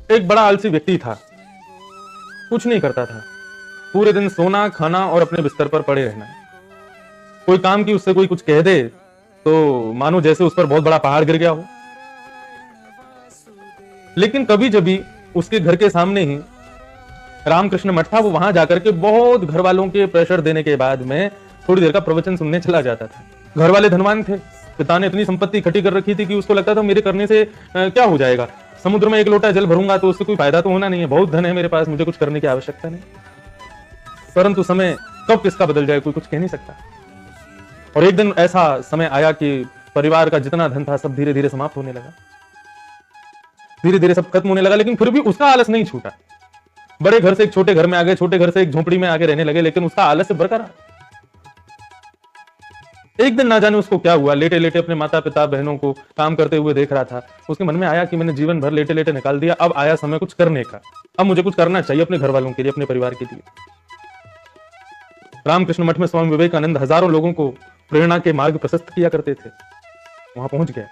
एक बड़ा आलसी व्यक्ति था, कुछ नहीं करता था, पूरे दिन सोना खाना और अपने बिस्तर पर पड़े रहना। कोई काम की उससे कोई कुछ कह दे तो मानो जैसे उस पर बहुत बड़ा पहाड़ गिर गया हो। लेकिन कभी जभी उसके घर के सामने ही रामकृष्ण मठ था, वो वहां जाकर के बहुत घर वालों के प्रेशर देने के बाद में थोड़ी देर का प्रवचन सुनने चला जाता था। घर वाले धनवान थे, पिता ने इतनी संपत्ति इकट्ठी कर रखी थी कि उसको लगता था मेरे करने से क्या हो जाएगा, समुद्र में एक लोटा जल भरूंगा तो उससे कोई फायदा तो होना नहीं है, बहुत धन है मेरे पास, मुझे कुछ करने की आवश्यकता नहीं। परंतु समय कब किसका बदल जाए कोई कुछ कह नहीं सकता। और एक दिन ऐसा समय आया कि परिवार का जितना धन था सब धीरे धीरे समाप्त होने लगा, धीरे धीरे सब खत्म होने लगा। लेकिन फिर भी उसका आलस नहीं छूटा। बड़े घर से एक छोटे घर में आ गए, छोटे घर से एक झोपड़ी में आके रहने लगे, लेकिन उसका आलस्य बरकरार। एक दिन ना जाने उसको क्या हुआ, लेटे लेटे अपने माता पिता बहनों को काम करते हुए देख रहा था। उसके मन में आया कि मैंने जीवन भर लेटे लेटे निकाल दिया, अब आया समय कुछ करने का, अब मुझे कुछ करना चाहिए अपने घर वालों के लिए, अपने परिवार के लिए। रामकृष्ण मठ में स्वामी विवेकानंद हजारों लोगों को प्रेरणा के मार्ग प्रशस्त किया करते थे। वहां पहुंच गया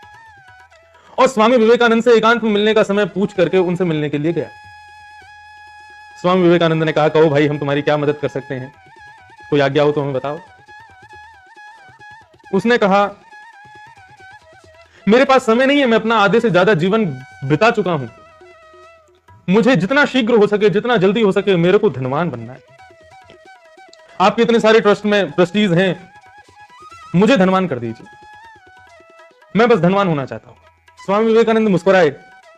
और स्वामी विवेकानंद से एकांत में मिलने का समय पूछ करके उनसे मिलने के लिए गया। स्वामी विवेकानंद ने कहा, कहो भाई हम तुम्हारी क्या मदद कर सकते हैं, कोई आज्ञा हो तो हमें बताओ। उसने कहा, मेरे पास समय नहीं है, मैं अपना आधे से ज्यादा जीवन बिता चुका हूं, मुझे जितना शीघ्र हो सके, जितना जल्दी हो सके मेरे को धनवान बनना है। आपके इतने सारे ट्रस्ट में ट्रस्टीज हैं, मुझे धनवान कर दीजिए, मैं बस धनवान होना चाहता हूं। स्वामी विवेकानंद मुस्कुराए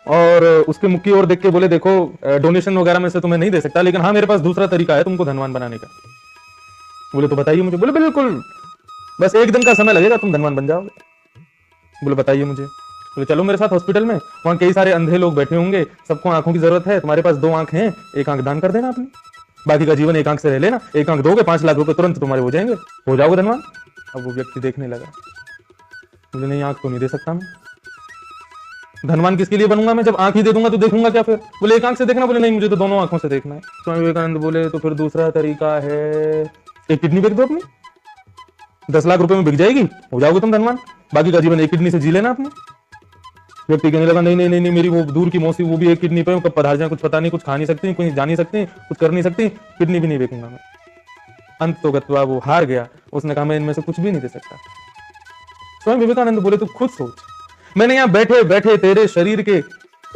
और उसके मुख की ओर देख के बोले, देखो डोनेशन वगैरह में से तुम्हें नहीं दे सकता, लेकिन हाँ मेरे पास दूसरा तरीका है तुमको धनवान बनाने का। बोले तो बताइए मुझे। बोले बिल्कुल, बस एक दिन का समय लगेगा, तुम धनवान बन जाओगे। बोले बताइए मुझे। बोले चलो मेरे साथ हॉस्पिटल में, वहां कई सारे अंधे लोग बैठे होंगे, सबको आंखों की जरूरत है, तुम्हारे पास 2 आंख हैं, एक आंख दान कर देना अपनी, बाकी का जीवन एक आंख से रह लेना, एक आंख दोगे 5 लाख रुपए तुरंत तुम्हारे हो जाएंगे, हो जाओगे धनवान। अब वो व्यक्ति देखने लगा, बोले नहीं आंख तो नहीं दे सकता मैं, धनवान किसके लिए बनूंगा मैं, जब आंख ही दे दूंगा तो देखूंगा क्या फिर। बोले एक आंख से देखना। बोले नहीं मुझे तो दोनों आंखों से देखना है। स्वामी विवेकानंद बोले तो फिर दूसरा तरीका है, एक किडनी बेच दो अपनी, 10 लाख रुपए में बिक जाएगी, हो जाओगे तुम धनवान, बाकी का जीवन एक किडनी से जी लेना अपने। व्यक्ति कहने लगा, नहीं नहीं नहीं, मेरी वो दूर की मौसी, वो भी एक किडनी पे, कब पधार जाए कुछ पता नहीं, कुछ खा नहीं सकती, कुछ जा नहीं सकती, कुछ कर नहीं सकती, किडनी भी नहीं बेचूंगा मैं। अंत तो गत्वा वो हार गया, उसने कहा मैं इनमें से कुछ भी नहीं दे सकता। स्वामी विवेकानंद बोले तू खुद सोच, मैंने यहां बैठे बैठे तेरे शरीर के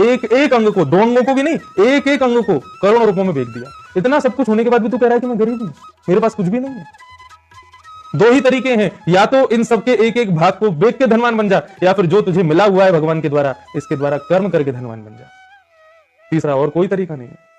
एक एक अंग को, 2 अंगों को भी नहीं, एक एक अंग को करोड़ों रुपयों में बेच दिया। इतना सब कुछ होने के बाद भी तू कह रहा है कि मैं गरीब हूं, मेरे पास कुछ भी नहीं है। 2 ही तरीके हैं, या तो इन सबके एक एक भाग को बेच के धनवान बन जा, या फिर जो तुझे मिला हुआ है भगवान के द्वारा, इसके द्वारा कर्म करके धनवान बन जा। तीसरा और कोई तरीका नहीं है।